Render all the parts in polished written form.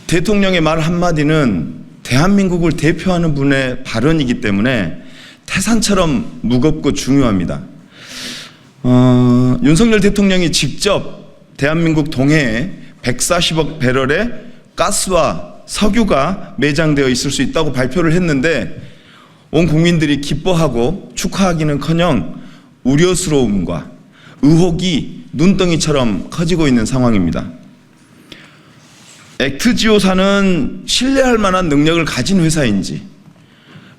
대통령의 말 한마디는 대한민국을 대표하는 분의 발언이기 때문에 태산처럼 무겁고 중요합니다. 윤석열 대통령이 직접 대한민국 동해에 140억 배럴의 가스와 석유가 매장되어 있을 수 있다고 발표를 했는데 온 국민들이 기뻐하고 축하하기는커녕 우려스러움과 의혹이 눈덩이처럼 커지고 있는 상황입니다. 액트지오사는 신뢰할 만한 능력을 가진 회사인지,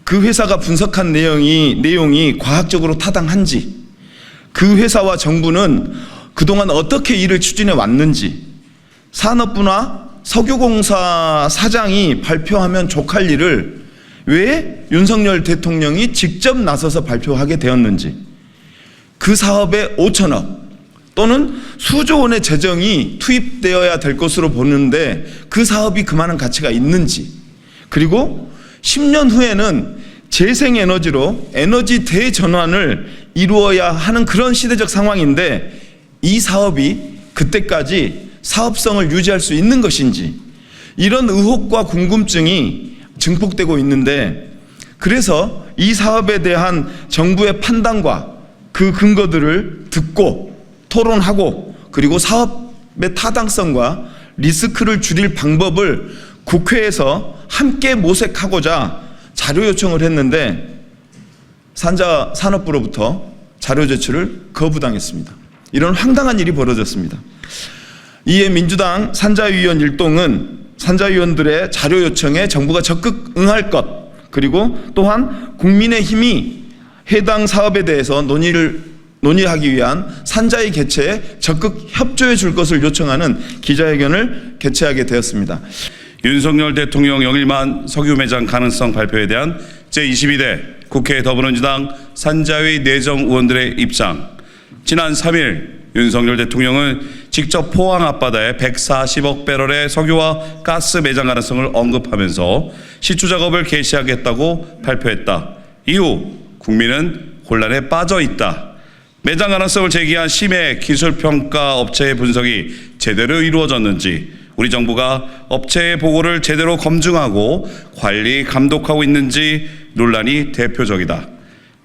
그 회사가 분석한 내용이 과학적으로 타당한지, 그 회사와 정부는 그동안 어떻게 일을 추진해 왔는지, 산업부나 석유공사 사장이 발표하면 족할 일을 왜 윤석열 대통령이 직접 나서서 발표하게 되었는지, 그 사업에 5천억 또는 수조 원의 재정이 투입되어야 될 것으로 보는데 그 사업이 그만한 가치가 있는지, 그리고 10년 후에는 재생에너지로 에너지 대전환을 이루어야 하는 그런 시대적 상황인데 이 사업이 그때까지 사업성을 유지할 수 있는 것인지, 이런 의혹과 궁금증이 증폭되고 있는데, 그래서 이 사업에 대한 정부의 판단과 그 근거들을 듣고 토론하고, 그리고 사업의 타당성과 리스크를 줄일 방법을 국회에서 함께 모색하고자 자료 요청을 했는데 산자산업부로부터 자료 제출을 거부당했습니다. 이런 황당한 일이 벌어졌습니다. 이에 민주당 산자위원 일동은 산자위원들의 자료 요청에 정부가 적극 응할 것, 그리고 또한 국민의힘이 해당 사업에 대해서 논의하기 위한 산자위 개최에 적극 협조해 줄 것을 요청하는 기자회견을 개최하게 되었습니다. 윤석열 대통령 영일만 석유 매장 가능성 발표에 대한 제22대 국회 더불어민주당 산자위 내정 의원들의 입장. 지난 3일 윤석열 대통령은 직접 포항 앞바다에 140억 배럴의 석유와 가스 매장 가능성을 언급하면서 시추 작업을 개시하겠다고 발표했다. 이후 국민은 혼란에 빠져 있다. 매장 가능성을 제기한 심해 기술평가 업체의 분석이 제대로 이루어졌는지, 우리 정부가 업체의 보고를 제대로 검증하고 관리 감독하고 있는지 논란이 대표적이다.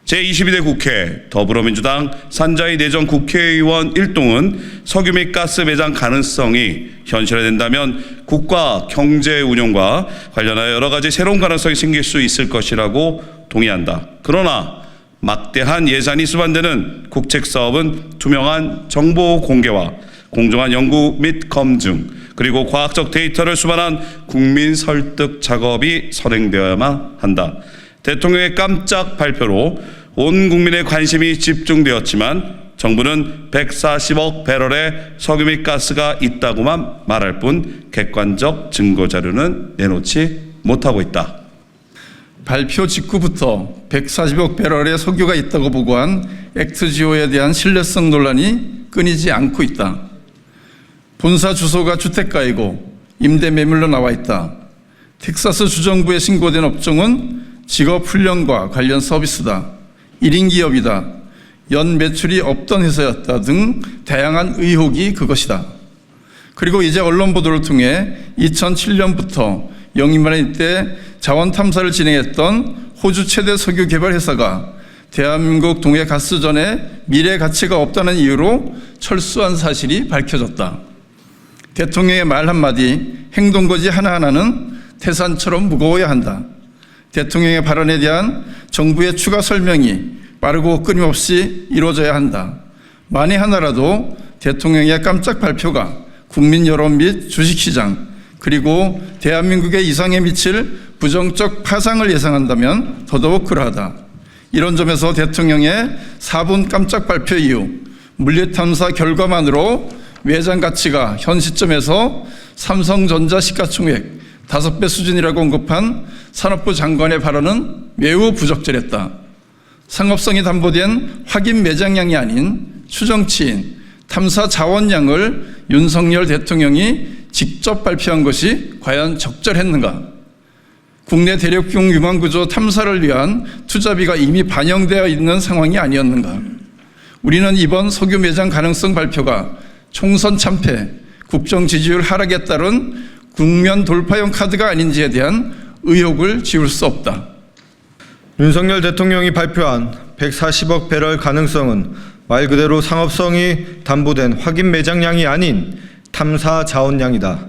제22대 국회 더불어민주당 산자위 내정 국회의원 일동은 석유 및 가스 매장 가능성이 현실화된다면 국가 경제 운용과 관련하여 여러 가지 새로운 가능성이 생길 수 있을 것이라고 동의한다. 그러나 막대한 예산이 수반되는 국책사업은 투명한 정보 공개와 공정한 연구 및 검증, 그리고 과학적 데이터를 수반한 국민 설득 작업이 선행되어야만 한다. 대통령의 깜짝 발표로 온 국민의 관심이 집중되었지만 정부는 140억 배럴의 석유 및 가스가 있다고만 말할 뿐 객관적 증거 자료는 내놓지 못하고 있다. 발표 직후부터 140억 배럴의 석유가 있다고 보고한 액트지오에 대한 신뢰성 논란이 끊이지 않고 있다. 본사 주소가 주택가이고 임대 매물로 나와 있다. 텍사스 주정부에 신고된 업종은 직업훈련과 관련 서비스다. 1인 기업이다. 연 매출이 없던 회사였다 등 다양한 의혹이 그것이다. 그리고 이제 언론 보도를 통해 2007년부터 영입만일 때 자원 탐사를 진행했던 호주 최대 석유 개발 회사가 대한민국 동해 가스전에 미래 가치가 없다는 이유로 철수한 사실이 밝혀졌다. 대통령의 말 한마디, 행동거지 하나하나는 태산처럼 무거워야 한다. 대통령의 발언에 대한 정부의 추가 설명이 빠르고 끊임없이 이루어져야 한다. 만에 하나라도 대통령의 깜짝 발표가 국민 여론 및 주식시장, 그리고 대한민국의 이상에 미칠 부정적 파장을 예상한다면 더더욱 그러하다. 이런 점에서 대통령의 4분 깜짝 발표 이후 물리탐사 결과만으로 매장 가치가 현 시점에서 삼성전자 시가총액 5배 수준이라고 언급한 산업부 장관의 발언은 매우 부적절했다. 상업성이 담보된 확인 매장량이 아닌 추정치인 탐사 자원량을 윤석열 대통령이 직접 발표한 것이 과연 적절했는가? 국내 대륙경 유망구조 탐사를 위한 투자비가 이미 반영되어 있는 상황이 아니었는가? 우리는 이번 석유 매장 가능성 발표가 총선 참패, 국정 지지율 하락에 따른 국면 돌파용 카드가 아닌지에 대한 의혹을 지울 수 없다. 윤석열 대통령이 발표한 140억 배럴 가능성은 말 그대로 상업성이 담보된 확인 매장량이 아닌 탐사 자원량이다.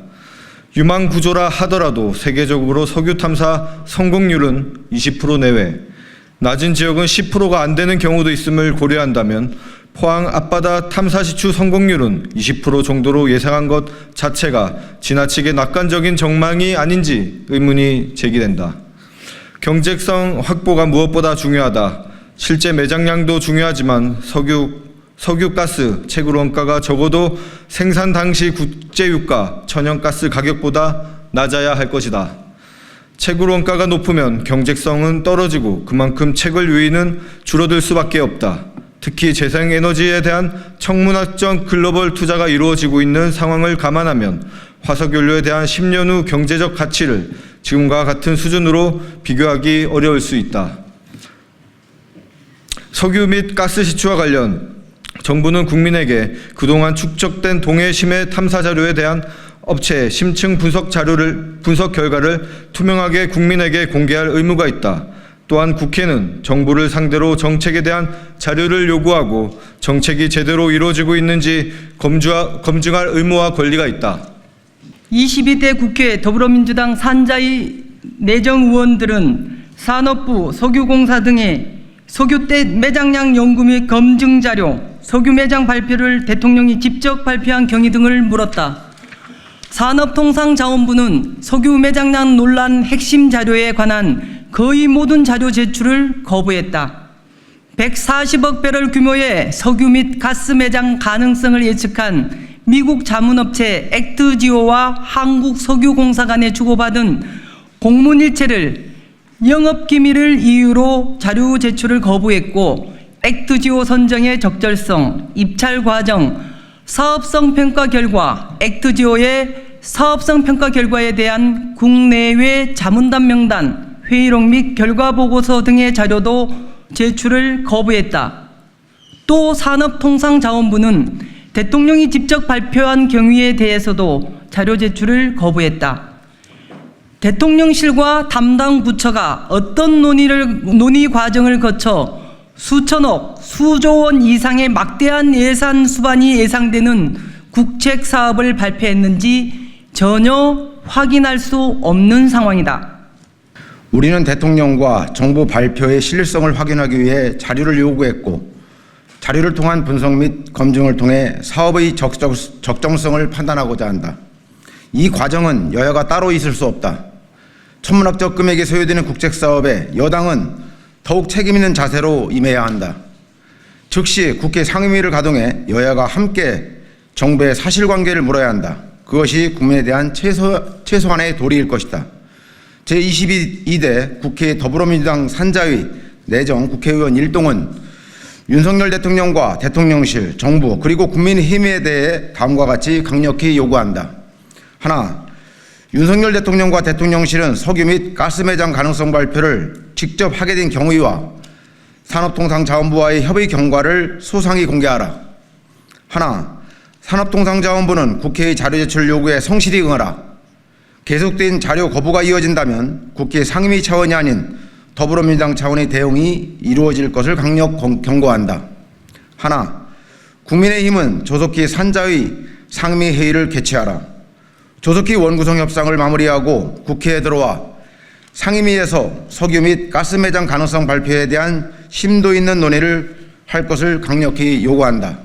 유망 구조라 하더라도 세계적으로 석유 탐사 성공률은 20% 내외, 낮은 지역은 10%가 안 되는 경우도 있음을 고려한다면 포항 앞바다 탐사 시추 성공률은 20% 정도로 예상한 것 자체가 지나치게 낙관적인 전망이 아닌지 의문이 제기된다. 경제성 확보가 무엇보다 중요하다. 실제 매장량도 중요하지만 석유가스 채굴 원가가 적어도 생산 당시 국제유가 천연가스 가격보다 낮아야 할 것이다. 채굴 원가가 높으면 경제성은 떨어지고 그만큼 채굴 유인은 줄어들 수밖에 없다. 특히 재생에너지에 대한 천문학적 글로벌 투자가 이루어지고 있는 상황을 감안하면 화석연료에 대한 10년 후 경제적 가치를 지금과 같은 수준으로 비교하기 어려울 수 있다. 석유 및 가스 시추와 관련 정부는 국민에게 그동안 축적된 동해 심해 탐사 자료에 대한 업체의 심층 분석 결과를 투명하게 국민에게 공개할 의무가 있다. 또한 국회는 정부를 상대로 정책에 대한 자료를 요구하고 정책이 제대로 이루어지고 있는지 검증할 의무와 권리가 있다. 22대 국회 더불어민주당 산자위 내정 의원들은 산업부, 석유공사 등의 석유대 매장량 연구 및 검증 자료, 석유 매장 발표를 대통령이 직접 발표한 경위 등을 물었다. 산업통상자원부는 석유 매장량 논란 핵심 자료에 관한 거의 모든 자료 제출을 거부했다. 140억 배럴 규모의 석유 및 가스 매장 가능성을 예측한 미국 자문업체 액트지오와 한국석유공사 간에 주고받은 공문일체를 영업기밀을 이유로 자료 제출을 거부했고, 액트지오 선정의 적절성, 입찰 과정, 사업성 평가 결과, 액트지오의 사업성 평가 결과에 대한 국내외 자문단 명단, 회의록 및 결과 보고서 등의 자료도 제출을 거부했다. 또 산업통상자원부는 대통령이 직접 발표한 경위에 대해서도 자료 제출을 거부했다. 대통령실과 담당 부처가 어떤 논의 과정을 거쳐 수천억, 수조 원 이상의 막대한 예산 수반이 예상되는 국책 사업을 발표했는지 전혀 확인할 수 없는 상황이다. 우리는 대통령과 정부 발표의 신뢰성을 확인하기 위해 자료를 요구했고, 자료를 통한 분석 및 검증을 통해 사업의 적정성을 판단하고자 한다. 이 과정은 여야가 따로 있을 수 없다. 천문학적 금액이 소요되는 국책사업에 여당은 더욱 책임있는 자세로 임해야 한다. 즉시 국회 상임위를 가동해 여야가 함께 정부의 사실관계를 물어야 한다. 그것이 국민에 대한 최소한의 도리일 것이다. 제22대 국회 더불어민주당 산자위 내정 국회의원 1동은 윤석열 대통령과 대통령실, 정부 그리고 국민의힘에 대해 다음과 같이 강력히 요구한다. 하나, 윤석열 대통령과 대통령실은 석유 및 가스 매장 가능성 발표를 직접 하게 된 경위와 산업통상자원부와의 협의 경과를 소상히 공개하라. 하나, 산업통상자원부는 국회의 자료 제출 요구에 성실히 응하라. 계속된 자료 거부가 이어진다면 국회 상임위 차원이 아닌 더불어민주당 차원의 대응이 이루어질 것을 강력 경고한다. 하나, 국민의힘은 조속히 산자위 상임위 회의를 개최하라. 조속히 원구성 협상을 마무리하고 국회에 들어와 상임위에서 석유 및 가스 매장 가능성 발표에 대한 심도 있는 논의를 할 것을 강력히 요구한다.